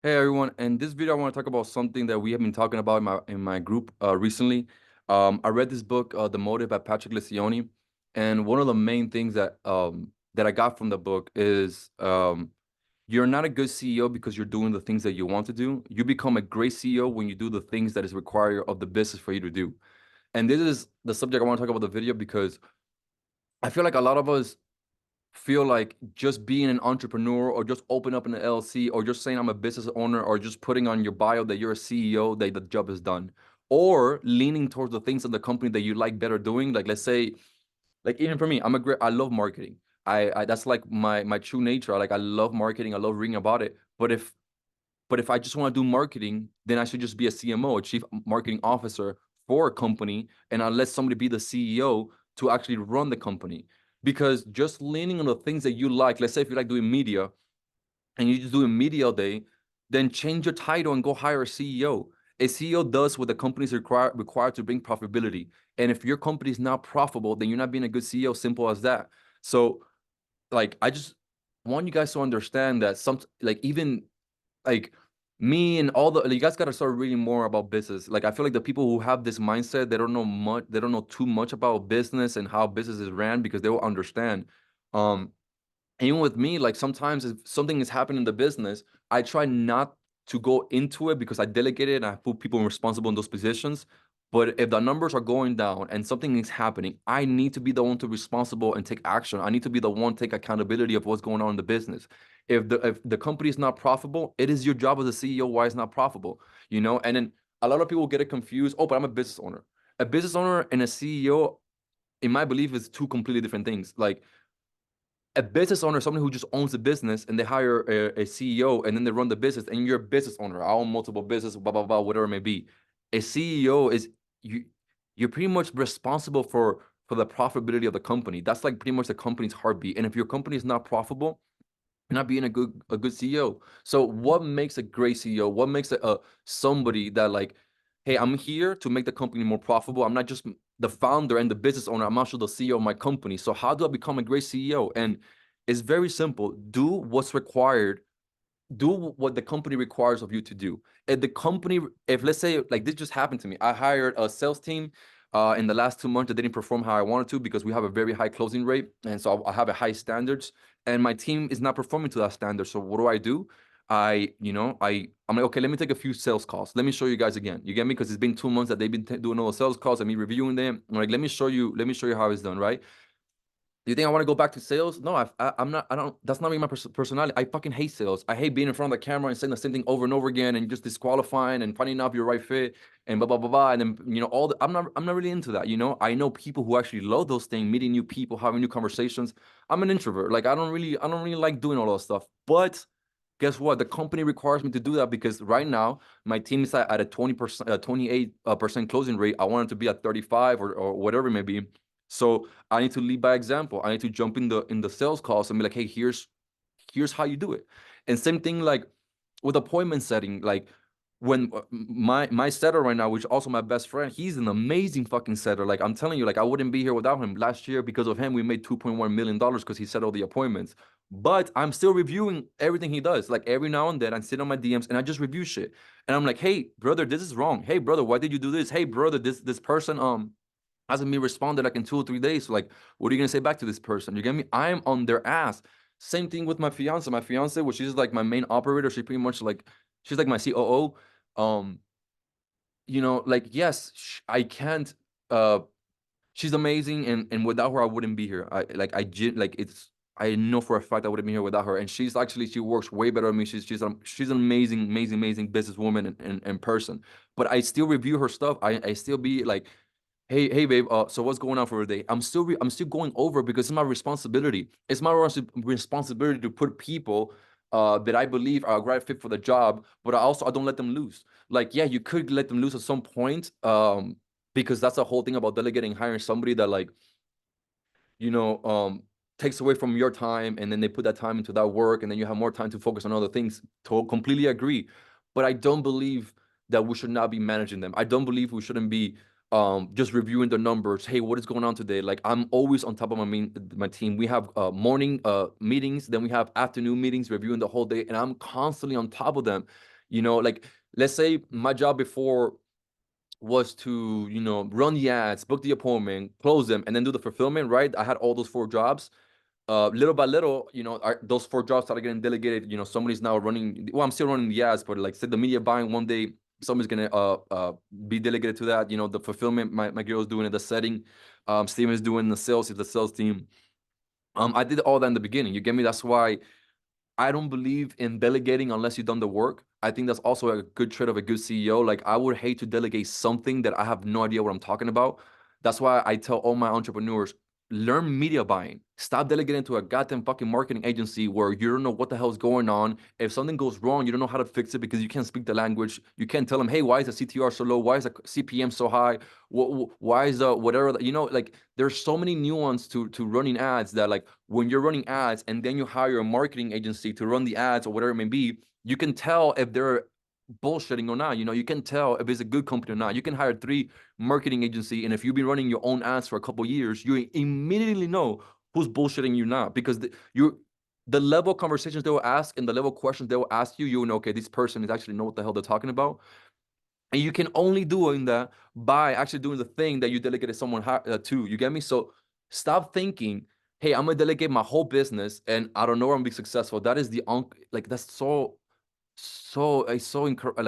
Hey everyone, in this video I want to talk about something that we have been talking about in my group recently. I read this book, The Motive by Patrick Lencioni, and one of the main things that I got from the book is you're not a good CEO because you're doing the things that you want to do. You become a great CEO when you do the things that is required of the business for you to do. And this is the subject I want to talk about the video because I feel like a lot of us feel like just being an entrepreneur or just open up an LLC or just saying I'm a business owner or just putting on your bio that you're a CEO, that the job is done. Or leaning towards the things in the company that you like better doing. Like let's say, like even for me, I love marketing. I that's like my true nature. Like I love marketing. I love reading about it. But if I just want to do marketing, then I should just be a CMO, a chief marketing officer for a company, and I'll let somebody be the CEO to actually run the company. Because just leaning on the things that you like, let's say if you like doing media and you're just doing media all day, then change your title and go hire a CEO. A CEO does what the company is required to bring profitability. And if your company is not profitable, then you're not being a good CEO. Simple as that. So, like, I just want you guys to understand that even like me and all the you guys got to start reading more about business. Like I feel like the people who have this mindset, they don't know too much about business and how business is ran because they will understand. um Even with me, like sometimes if something is happening in the business, I try not to go into it because I delegate it and I put people responsible in those positions. But if the numbers are going down and something is happening, I need to be the one to be responsible and take action. I need to be the one to take accountability of what's going on in the business. If the company is not profitable, it is your job as a CEO why it's not profitable, you know? And then a lot of people get it confused. Oh, but I'm a business owner. A business owner and a CEO, in my belief, is two completely different things. Like a business owner is someone who just owns a business and they hire a CEO and then they run the business and you're a business owner. I own multiple businesses, blah, blah, blah, whatever it may be. A CEO is you you're pretty much responsible for the profitability of the company. That's like pretty much the company's heartbeat. And if your company is not profitable, you're not being a good CEO. So what makes a great CEO? What makes a somebody that like, hey, I'm here to make the company more profitable. I'm not just the founder and the business owner. I'm also the CEO of my company. So how do I become a great CEO? And it's very simple. Do what's required. Do what the company requires of you to do. If let's say like this just happened to me, I hired a sales team in the last 2 months that didn't perform how I wanted to because we have a very high closing rate, and so I have a high standards, and my team is not performing to that standard. So what do? I'm like, okay, let me take a few sales calls. Let me show you guys again. You get me? Because it's been 2 months that they've been doing all the sales calls and me reviewing them. I'm like, let me show you how it's done, right? Do you think I want to go back to sales? No, I'm not. I don't. That's not really my personality. I fucking hate sales. I hate being in front of the camera and saying the same thing over and over again and just disqualifying and finding out if you're right fit and blah blah blah blah. And then all the. I'm not really into that. I know people who actually love those things, meeting new people, having new conversations. I'm an introvert. Like I don't really like doing all that stuff. But guess what? The company requires me to do that because right now my team is at a 20%, 28% closing rate. I want it to be at 35 or whatever it may be. So I need to lead by example. I need to jump in the sales calls and be like, hey, here's how you do it. And same thing like with appointment setting. Like when my setter right now, which is also my best friend, he's an amazing fucking setter. Like I'm telling you, like I wouldn't be here without him. Last year, because of him, we made $2.1 million because he set all the appointments. But I'm still reviewing everything he does. Like every now and then, I sit on my DMs and I just review shit. And I'm like, hey, brother, this is wrong. Hey, brother, why did you do this? Hey, brother, this person hasn't been responded like in 2 or 3 days. So like, what are you gonna say back to this person? You get me? I am on their ass. Same thing with my fiance. My fiance, which is like my main operator, she pretty much like she's like my COO. Um, like yes, I can't. Uh, she's amazing, and without her, I wouldn't be here. I know for a fact I wouldn't be here without her. And she works way better than me. She's an amazing, amazing, amazing businesswoman and person. But I still review her stuff. I still be like, hey, babe. So what's going on for a day? I'm still going over because it's my responsibility. It's my responsibility to put people that I believe are a great fit for the job, but I don't let them lose. Like, yeah, you could let them lose at some point, because that's the whole thing about delegating, hiring somebody that like, you know, takes away from your time, and then they put that time into that work, and then you have more time to focus on other things. To completely agree, but I don't believe that we should not be managing them. I don't believe we shouldn't be just reviewing the numbers. Hey, what is going on today? Like I'm always on top of my team. We have morning meetings, then we have afternoon meetings, reviewing the whole day, and I'm constantly on top of them. You know, like let's say my job before was to, you know, run the ads, book the appointment, close them, and then do the fulfillment, right? I had all those 4 jobs. Little by little, you know, those 4 jobs started getting delegated. You know, somebody's now running. Well, I'm still running the ads, but like, say the media buying one day, somebody's gonna be delegated to that. You know, the fulfillment, my girl's doing it. The setting, Steven's doing the sales. It's the sales team. I did all that in the beginning. You get me? That's why I don't believe in delegating unless you've done the work. I think that's also a good trait of a good CEO. Like, I would hate to delegate something that I have no idea what I'm talking about. That's why I tell all my entrepreneurs, learn media buying. Stop delegating to a goddamn fucking marketing agency where you don't know what the hell's going on. If something goes wrong, you don't know how to fix it because you can't speak the language. You can't tell them, hey, why is the CTR so low? Why is the CPM so high? Why is the whatever, you know, like there's so many nuance to running ads that, like, when you're running ads and then you hire a marketing agency to run the ads or whatever it may be, you can tell if they're bullshitting or not. You know, you can tell if it's a good company or not. You can hire 3 marketing agency, and if you've been running your own ads for a couple of years, you immediately know who's bullshitting you not, because the level of conversations they will ask and the level of questions they will ask you, you will know, okay, this person is actually know what the hell they're talking about. And you can only doing that by actually doing the thing that you delegated someone to. You get me? So stop thinking, hey, I'm gonna delegate my whole business and I don't know where I'm gonna be successful. That is like, that's like,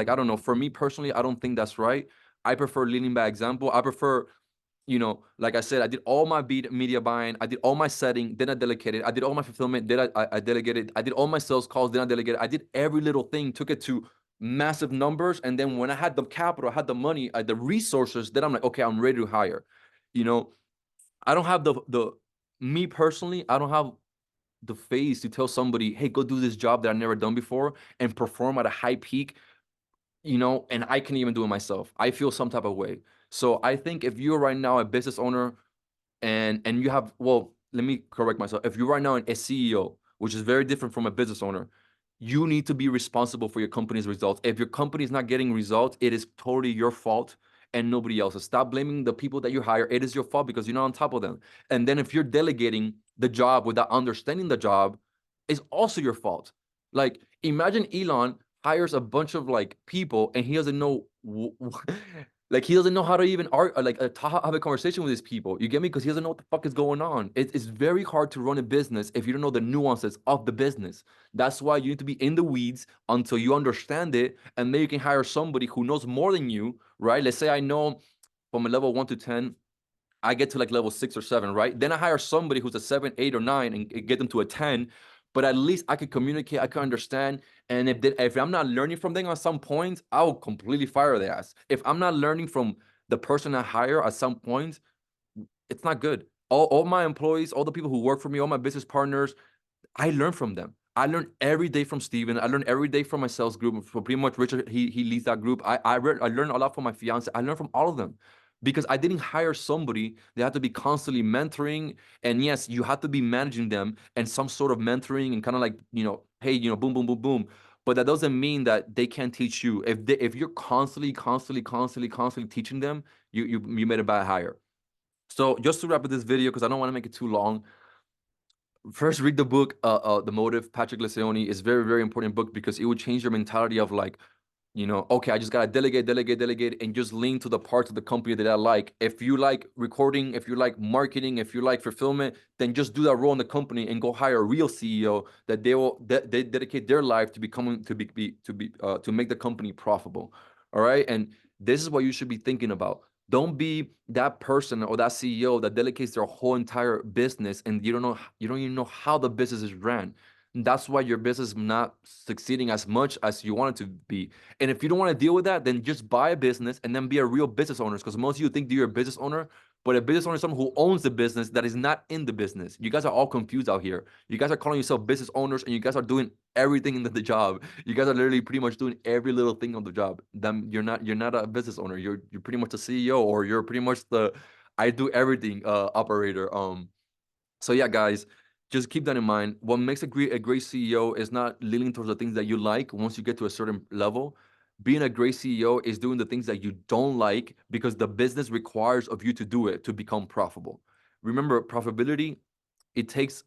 I don't know. For me personally, I don't think that's right. I prefer leading by example. I prefer, you know, like I said, I did all my media buying, I did all my setting, then I delegated, I did all my fulfillment, then I delegated, I did all my sales calls, then I delegated, I did every little thing, took it to massive numbers. And then when I had the capital, I had the money, the resources, then I'm like, okay, I'm ready to hire. You know, I don't have me personally, I don't have the face to tell somebody, hey, go do this job that I've never done before and perform at a high peak, you know, and I can even do it myself. I feel some type of way. So I think if you're right now a business owner and you have, well, let me correct myself. If you're right now a CEO, which is very different from a business owner, you need to be responsible for your company's results. If your company is not getting results, it is totally your fault and nobody else's. Stop blaming the people that you hire. It is your fault because you're not on top of them. And then if you're delegating the job without understanding the job, it's also your fault. Like, imagine Elon hires a bunch of like people and he doesn't know like, he doesn't know how to even have a conversation with these people. You get me? Because he doesn't know what the fuck is going on. It's very hard to run a business if you don't know the nuances of the business. That's why you need to be in the weeds until you understand it, and then you can hire somebody who knows more than you, right? Let's say I know from a level 1 to 10, I get to like level 6 or 7, right? Then I hire somebody who's a 7, 8, or 9 and get them to a 10. But at least I could communicate, I could understand. And if I'm not learning from them at some point, I'll completely fire their ass. If I'm not learning from the person I hire at some point, it's not good. All my employees, all the people who work for me, all my business partners, I learn from them. I learn every day from Steven. I learn every day from my sales group. For pretty much Richard, he leads that group. I learn a lot from my fiance. I learn from all of them because I didn't hire somebody. They have to be constantly mentoring. And yes, you have to be managing them and some sort of mentoring and kind of like, you know, hey, you know, boom, boom, boom, boom. But that doesn't mean that they can't teach you. If you're constantly teaching them, you made a bad hire. So just to wrap up this video, because I don't want to make it too long, first read the book, The Motive, Patrick Lencioni. Is very, very important book because it will change your mentality of like, you know, okay, I just gotta delegate, and just lean to the parts of the company that I like. If you like recording, if you like marketing, if you like fulfillment, then just do that role in the company and go hire a real CEO that they dedicate their life to becoming to make the company profitable. All right, and this is what you should be thinking about. Don't be that person or that CEO that dedicates their whole entire business and you don't even know how the business is ran. And that's why your business is not succeeding as much as you want it to be. And if you don't want to deal with that, then just buy a business and then be a real business owner. Because most of you think that you're a business owner, but a business owner is someone who owns the business that is not in the business. You guys are all confused out here. You guys are calling yourself business owners and you guys are doing everything in the job. You guys are literally pretty much doing every little thing on the job. Then you're not a business owner. You're pretty much a CEO, or you're pretty much the I do everything operator. So yeah, guys, just keep that in mind. What makes a great CEO is not leaning towards the things that you like once you get to a certain level. Being a great CEO is doing the things that you don't like because the business requires of you to do it to become profitable. Remember, profitability, it takes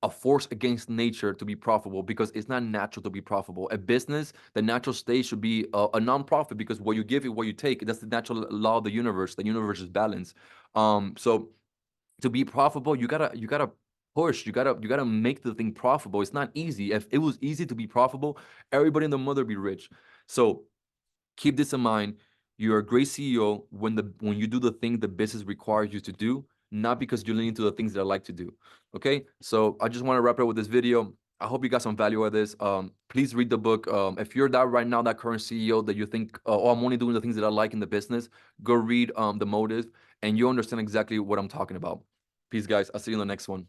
a force against nature to be profitable, because it's not natural to be profitable. A business, the natural state should be a non-profit, because what you give is what you take. That's the natural law of the universe. The universe is balance. So to be profitable, you gotta push. You gotta make the thing profitable. It's not easy. If it was easy to be profitable, everybody in the mother be rich. So keep this in mind. You're a great CEO when you do the thing the business requires you to do, not because you're leaning to the things that I like to do. Okay, so I just want to wrap it up with this video. I hope you got some value out of this. Please read the book. If you're that right now, that current CEO that you think, oh, I'm only doing the things that I like in the business, go read The Motive, and you understand exactly what I'm talking about. Peace, guys. I'll see you in the next one.